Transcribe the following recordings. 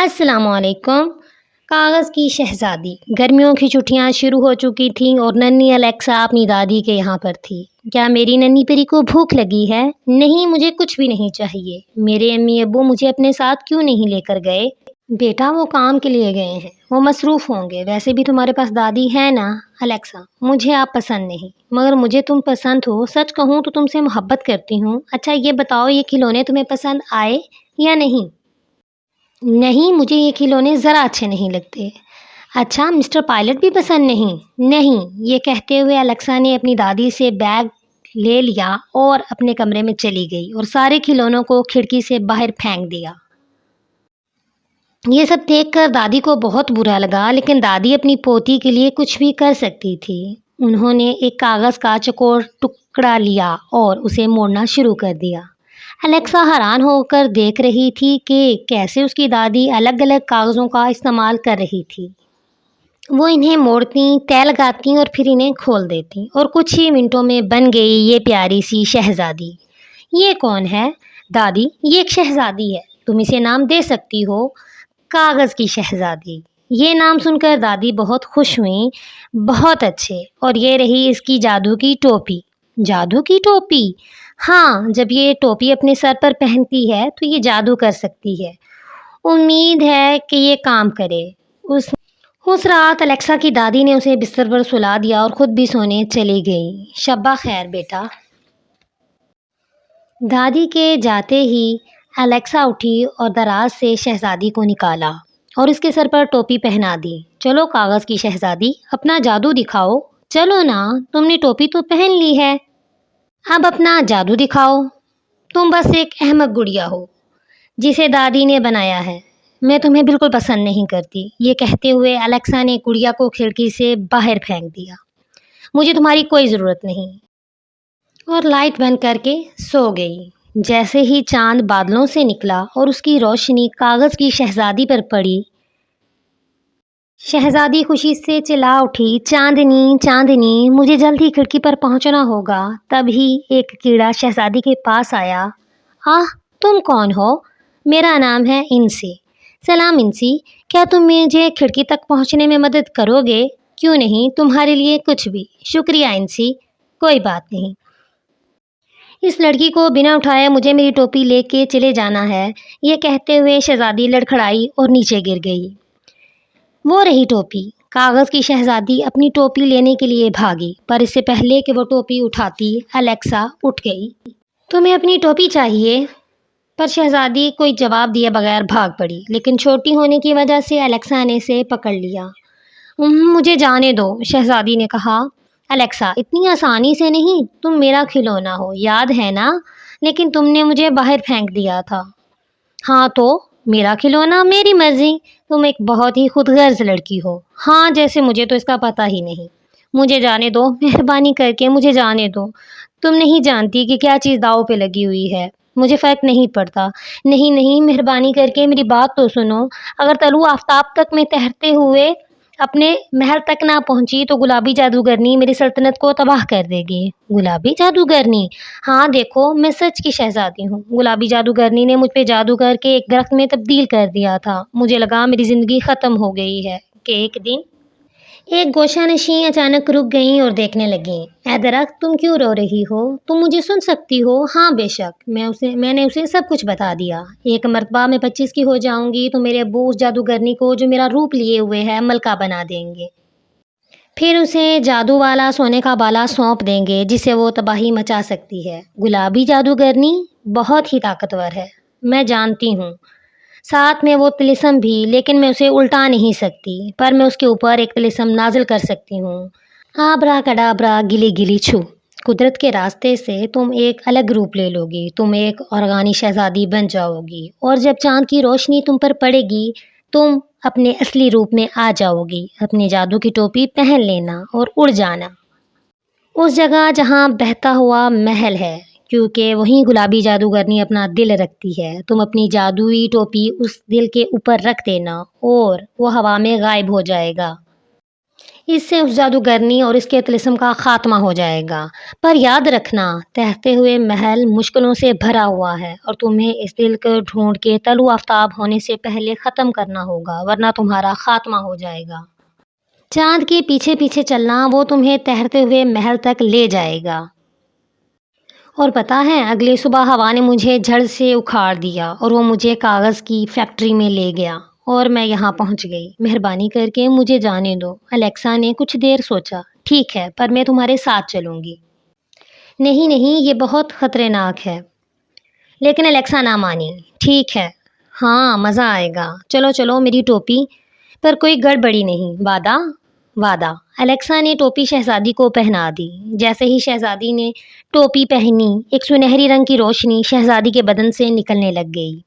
السلام علیکم۔ کاغذ کی شہزادی۔ گرمیوں کی چھٹیاں شروع ہو چکی تھیں اور ننھی الیکسا اپنی دادی کے یہاں پر تھی۔ کیا میری ننھی پری کو بھوک لگی ہے؟ نہیں، مجھے کچھ بھی نہیں چاہیے۔ میرے امی ابو مجھے اپنے ساتھ کیوں نہیں لے کر گئے؟ بیٹا، وہ کام کے لیے گئے ہیں، وہ مصروف ہوں گے۔ ویسے بھی تمہارے پاس دادی ہے نا؟ الیکسا: مجھے آپ پسند نہیں، مگر مجھے تم پسند ہو۔ سچ کہوں تو تم سے محبت کرتی ہوں۔ اچھا یہ بتاؤ، یہ کھلونے تمہیں پسند آئے یا نہیں؟ نہیں، مجھے یہ کھلونے ذرا اچھے نہیں لگتے۔ اچھا، مسٹر پائلٹ بھی پسند نہیں؟ نہیں۔ یہ کہتے ہوئے الیکسا نے اپنی دادی سے بیگ لے لیا اور اپنے کمرے میں چلی گئی اور سارے کھلونوں کو کھڑکی سے باہر پھینک دیا۔ یہ سب دیکھ کر دادی کو بہت برا لگا، لیکن دادی اپنی پوتی کے لیے کچھ بھی کر سکتی تھی۔ انہوں نے ایک کاغذ کا چوکور ٹکڑا لیا اور اسے موڑنا شروع کر دیا۔ الیکسا حیران ہو کر دیکھ رہی تھی کہ کیسے اس کی دادی الگ الگ کاغذوں کا استعمال کر رہی تھی۔ وہ انہیں موڑتی، تہہ لگاتی اور پھر انہیں کھول دیتی اور کچھ ہی منٹوں میں بن گئی یہ پیاری سی شہزادی۔ یہ کون ہے؟ دادی، یہ ایک شہزادی ہے، تم اسے نام دے سکتی ہو، کاغذ کی شہزادی۔ یہ نام سن کر دادی بہت خوش ہوئیں۔ بہت اچھے، اور یہ رہی اس کی جادو کی ٹوپی۔ جادو کی ٹوپی؟ ہاں، جب یہ ٹوپی اپنے سر پر پہنتی ہے تو یہ جادو کر سکتی ہے۔ امید ہے کہ یہ کام کرے۔ اس رات الیکسا کی دادی نے اسے بستر پر سلا دیا اور خود بھی سونے چلی گئی۔ شب خیر بیٹا۔ دادی کے جاتے ہی الیکسا اٹھی اور دراز سے شہزادی کو نکالا اور اس کے سر پر ٹوپی پہنا دی۔ چلو کاغذ کی شہزادی، اپنا جادو دکھاؤ۔ چلو نا، تم نے ٹوپی تو پہن لی ہے، اب اپنا جادو دکھاؤ۔ تم بس ایک احمق گڑیا ہو جسے دادی نے بنایا ہے۔ میں تمہیں بالکل پسند نہیں کرتی۔ یہ کہتے ہوئے الیکسا نے گڑیا کو کھڑکی سے باہر پھینک دیا۔ مجھے تمہاری کوئی ضرورت نہیں، اور لائٹ بند کر کے سو گئی۔ جیسے ہی چاند بادلوں سے نکلا اور اس کی روشنی کاغذ کی شہزادی پر پڑی، شہزادی خوشی سے چلا اٹھی، چاندنی چاندنی، مجھے جلد ہی کھڑکی پر پہنچنا ہوگا۔ تبھی ایک کیڑا شہزادی کے پاس آیا۔ آہ، تم کون ہو؟ میرا نام ہے انسی۔ سلام انسی، کیا تم مجھے کھڑکی تک پہنچنے میں مدد کرو گے؟ کیوں نہیں، تمہارے لیے کچھ بھی۔ شکریہ انسی، کوئی بات نہیں۔ اس لڑکی کو بنا اٹھائے مجھے میری ٹوپی لے کے چلے جانا ہے۔ یہ کہتے ہوئے شہزادی لڑکھڑائی اور نیچے گر گئی۔ وہ رہی ٹوپی۔ کاغذ کی شہزادی اپنی ٹوپی لینے کے لیے بھاگی، پر اس سے پہلے کہ وہ ٹوپی اٹھاتی، الیکسا اٹھ گئی۔ تمہیں اپنی ٹوپی چاہیے؟ پر شہزادی کوئی جواب دیے بغیر بھاگ پڑی، لیکن چھوٹی ہونے کی وجہ سے الیکسا نے اسے پکڑ لیا۔ مجھے جانے دو، شہزادی نے کہا۔ الیکسا، اتنی آسانی سے نہیں، تم میرا کھلونا ہو، یاد ہے نا؟ لیکن تم نے مجھے باہر پھینک دیا تھا۔ ہاں تو میرا کھلونا، میری مرضی۔ تم ایک بہت ہی خود غرض لڑکی ہو۔ ہاں، جیسے مجھے تو اس کا پتہ ہی نہیں۔ مجھے جانے دو، مہربانی کر کے مجھے جانے دو۔ تم نہیں جانتی کہ کیا چیز داؤ پہ لگی ہوئی ہے۔ مجھے فرق نہیں پڑتا۔ نہیں نہیں، مہربانی کر کے میری بات تو سنو۔ اگر طلوع آفتاب تک میں تیرتے ہوئے اپنے محل تک نہ پہنچی تو گلابی جادوگرنی میری سلطنت کو تباہ کر دے گی۔ گلابی جادوگرنی؟ ہاں دیکھو، میں سچ کی شہزادی ہوں۔ گلابی جادوگرنی نے مجھ پہ جادو کر کے ایک درخت میں تبدیل کر دیا تھا۔ مجھے لگا میری زندگی ختم ہو گئی ہے کہ ایک دن ایک گوشہ نشیں اچانک رک گئیں اور دیکھنے لگیں۔ اے درخت، تم کیوں رو رہی ہو؟ تم مجھے سن سکتی ہو؟ ہاں بے شک، میں نے اسے سب کچھ بتا دیا۔ ایک مرتبہ میں 25 کی ہو جاؤں گی تو میرے ابو اس جادوگرنی کو جو میرا روپ لیے ہوئے ہے ملکہ بنا دیں گے۔ پھر اسے جادو والا سونے کا بالا سونپ دیں گے جسے وہ تباہی مچا سکتی ہے۔ گلابی جادوگرنی بہت ہی طاقتور ہے، میں جانتی ہوں۔ ساتھ میں وہ طلسم بھی، لیکن میں اسے الٹا نہیں سکتی، پر میں اس کے اوپر ایک طلسم نازل کر سکتی ہوں۔ آبرا کڈابرا گلی گلی چھو۔ قدرت کے راستے سے تم ایک الگ روپ لے لو گی، تم ایک ارغانی شہزادی بن جاؤ گی، اور جب چاند کی روشنی تم پر پڑے گی تم اپنے اصلی روپ میں آ جاؤ گی۔ اپنی جادو کی ٹوپی پہن لینا اور اڑ جانا اس جگہ جہاں بہتا ہوا محل ہے، کیونکہ وہیں گلابی جادوگرنی اپنا دل رکھتی ہے۔ تم اپنی جادوئی ٹوپی اس دل کے اوپر رکھ دینا اور وہ ہوا میں غائب ہو جائے گا۔ اس سے اس جادوگرنی اور اس کے طلسم کا خاتمہ ہو جائے گا۔ پر یاد رکھنا، تہتے ہوئے محل مشکلوں سے بھرا ہوا ہے اور تمہیں اس دل کو ڈھونڈ کے طلوع آفتاب ہونے سے پہلے ختم کرنا ہوگا، ورنہ تمہارا خاتمہ ہو جائے گا۔ چاند کے پیچھے پیچھے چلنا، وہ تمہیں تہتے ہوئے محل تک لے جائے گا۔ اور پتہ ہے، اگلی صبح ہوا نے مجھے جھڑ سے اکھاڑ دیا اور وہ مجھے کاغذ کی فیکٹری میں لے گیا اور میں یہاں پہنچ گئی۔ مہربانی کر کے مجھے جانے دو۔ الیکسا نے کچھ دیر سوچا۔ ٹھیک ہے، پر میں تمہارے ساتھ چلوں گی۔ نہیں نہیں، یہ بہت خطرناک ہے۔ لیکن الیکسا نہ مانی۔ ٹھیک ہے، ہاں مزہ آئے گا، چلو چلو، میری ٹوپی پر کوئی گڑبڑی نہیں، وعدہ؟ وعدہ۔ الیکسا نے ٹوپی شہزادی کو پہنا دی۔ جیسے ہی شہزادی نے ٹوپی پہنی، ایک سنہری رنگ کی روشنی شہزادی کے بدن سے نکلنے لگ گئی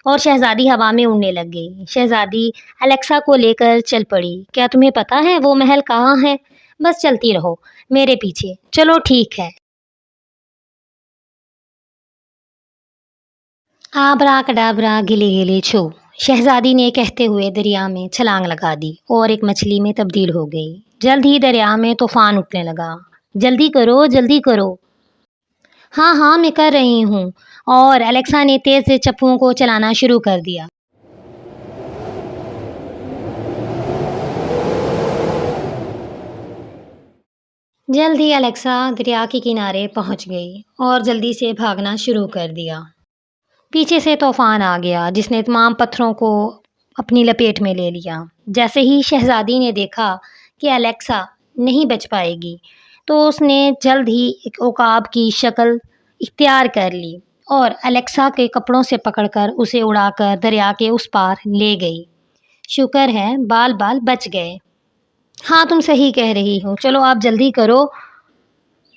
اور شہزادی ہوا میں اڑنے لگ گئی۔ شہزادی الیکسا کو لے کر چل پڑی۔ کیا تمہیں پتہ ہے وہ محل کہاں ہے؟ بس چلتی رہو میرے پیچھے۔ چلو ٹھیک ہے۔ آبرا کڈابرا گلے گلے چھو، شہزادی نے کہتے ہوئے دریا میں چھلانگ لگا دی اور ایک مچھلی میں تبدیل ہو گئی۔ جلد ہی دریا میں طوفان اٹھنے لگا۔ جلدی کرو جلدی کرو۔ ہاں ہاں میں کر رہی ہوں۔ اور الیکسا نے تیز سے چپوؤں کو چلانا شروع کر دیا۔ جلد ہی الیکسا دریا کے کنارے پہنچ گئی اور جلدی سے بھاگنا شروع کر دیا۔ پیچھے سے طوفان آ گیا جس نے تمام پتھروں کو اپنی لپیٹ میں لے لیا۔ جیسے ہی شہزادی نے دیکھا کہ الیکسا نہیں بچ پائے گی تو اس نے جلد ہی ایک عقاب کی شکل اختیار کر لی اور الیکسا کے کپڑوں سے پکڑ کر اسے اڑا کر دریا کے اس پار لے گئی۔ شکر ہے بال بال بچ گئے۔ ہاں تم صحیح کہہ رہی ہو، چلو آپ جلدی کرو۔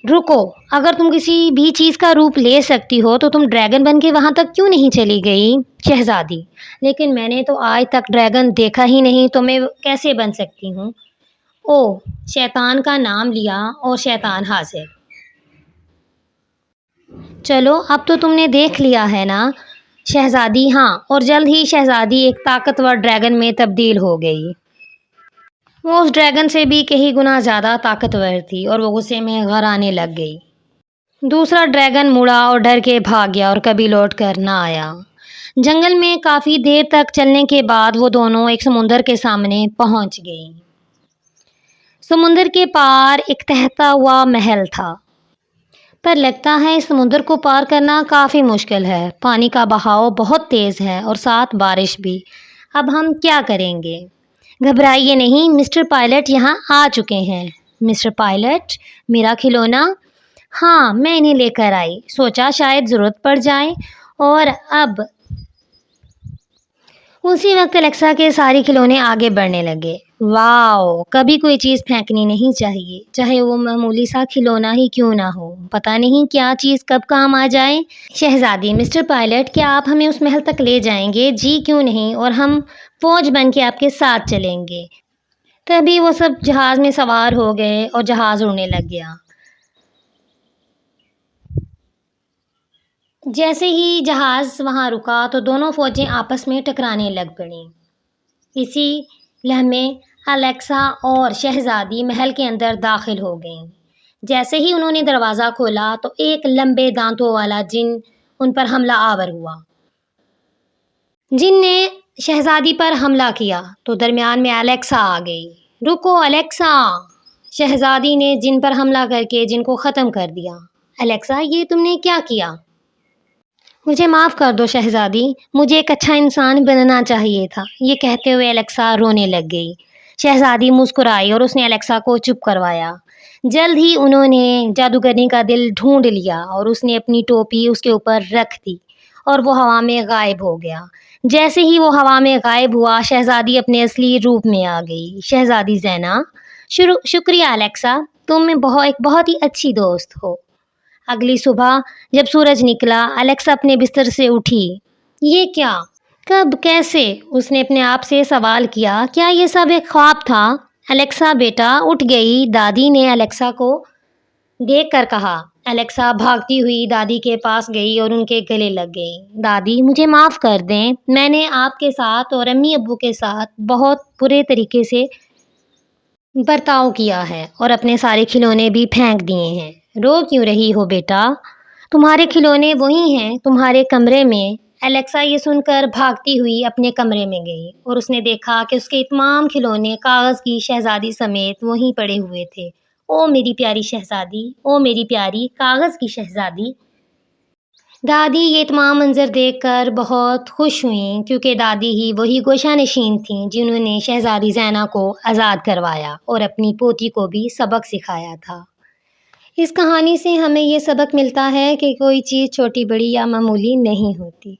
رکو، اگر تم کسی بھی چیز کا روپ لے سکتی ہو تو تم ڈریگن بن کے وہاں تک کیوں نہیں چلی گئی؟ شہزادی، لیکن میں نے تو آج تک ڈریگن دیکھا ہی نہیں، تو میں کیسے بن سکتی ہوں؟ او، شیطان کا نام لیا اور شیطان حاضر۔ چلو اب تو تم نے دیکھ لیا ہے نا؟ شہزادی ہاں، اور جلد ہی شہزادی ایک طاقتور ڈریگن میں تبدیل ہو گئی۔ وہ اس ڈریگن سے بھی کئی گنا زیادہ طاقتور تھی اور وہ غصے میں غرانے لگ گئی۔ دوسرا ڈریگن مڑا اور ڈر کے بھاگ گیا اور کبھی لوٹ کر نہ آیا۔ جنگل میں کافی دیر تک چلنے کے بعد وہ دونوں ایک سمندر کے سامنے پہنچ گئی۔ سمندر کے پار ایک تہتا ہوا محل تھا، پر لگتا ہے اس سمندر کو پار کرنا کافی مشکل ہے۔ پانی کا بہاؤ بہت تیز ہے اور ساتھ بارش بھی۔ اب ہم کیا کریں گے؟ گھبرائیے نہیں، مسٹر پائلٹ یہاں آ چکے ہیں۔ مسٹر پائلٹ، میرا کھلونا؟ ہاں، میں انہیں لے کر آئی، سوچا شاید ضرورت پڑ جائے۔ اور اب اسی وقت الیکسا کے سارے کھلونے آگے بڑھنے لگے۔ واو، کبھی کوئی چیز پھینکنی نہیں چاہیے، چاہے وہ معمولی سا کھلونا ہی کیوں نہ ہو، پتہ نہیں کیا چیز کب کام آ جائے۔ شہزادی، مسٹر پائلٹ، کیا آپ ہمیں اس محل تک لے جائیں گے؟ جی کیوں نہیں، اور ہم فوج بن کے آپ کے ساتھ چلیں گے۔ تبھی وہ سب جہاز میں سوار ہو گئے اور جہاز اڑنے لگ گیا۔ جیسے ہی جہاز وہاں رکا تو دونوں فوجیں آپس میں ٹکرانے لگ پڑیں۔ اسی لمحے الیکسا اور شہزادی محل کے اندر داخل ہو گئیں۔ جیسے ہی انہوں نے دروازہ کھولا تو ایک لمبے دانتوں والا جن ان پر حملہ آور ہوا۔ جن نے شہزادی پر حملہ کیا تو درمیان میں الیکسا آ گئی۔ رکو الیکسا! شہزادی نے جن پر حملہ کر کے جن کو ختم کر دیا۔ الیکسا، یہ تم نے کیا کیا؟ مجھے معاف کر دو شہزادی، مجھے ایک اچھا انسان بننا چاہیے تھا۔ یہ کہتے ہوئے الیکسا رونے لگ گئی۔ شہزادی مسکرائی اور اس نے الیکسا کو چپ کروایا۔ جلد ہی انہوں نے جادوگرنی کا دل ڈھونڈ لیا اور اس نے اپنی ٹوپی اس کے اوپر رکھ دی اور وہ ہوا میں غائب ہو گیا۔ جیسے ہی وہ ہوا میں غائب ہوا، شہزادی اپنے اصلی روپ میں آ گئی، شہزادی زینا۔ شکریہ الیکسا، تم ایک بہت ہی اچھی دوست ہو۔ اگلی صبح جب سورج نکلا، الیکسا اپنے بستر سے اٹھی۔ یہ کیا؟ کب؟ کیسے؟ اس نے اپنے آپ سے سوال کیا۔ کیا یہ سب ایک خواب تھا؟ الیکسا بیٹا اٹھ گئی، دادی نے الیکسا کو دیکھ کر کہا۔ الیکسا بھاگتی ہوئی دادی کے پاس گئی اور ان کے گلے لگ گئی۔ دادی، مجھے معاف کر دیں، میں نے آپ کے ساتھ اور امی ابو کے ساتھ بہت برے طریقے سے برتاؤ کیا ہے اور اپنے سارے کھلونے بھی پھینک دیے ہیں۔ رو کیوں رہی ہو بیٹا؟ تمہارے کھلونے وہی ہیں تمہارے کمرے میں۔ الیکسا یہ سن کر بھاگتی ہوئی اپنے کمرے میں گئی اور اس نے دیکھا کہ اس کے تمام کھلونے کاغذ کی شہزادی سمیت وہیں پڑے ہوئے تھے۔ او میری پیاری شہزادی، او میری پیاری کاغذ کی شہزادی۔ دادی یہ تمام منظر دیکھ کر بہت خوش ہوئیں کیونکہ دادی ہی وہی گوشہ نشین تھیں جنہوں نے شہزادی زینہ کو آزاد کروایا اور اپنی پوتی کو بھی سبق سکھایا تھا۔ اس کہانی سے ہمیں یہ سبق ملتا ہے کہ کوئی چیز چھوٹی بڑی یا معمولی نہیں ہوتی۔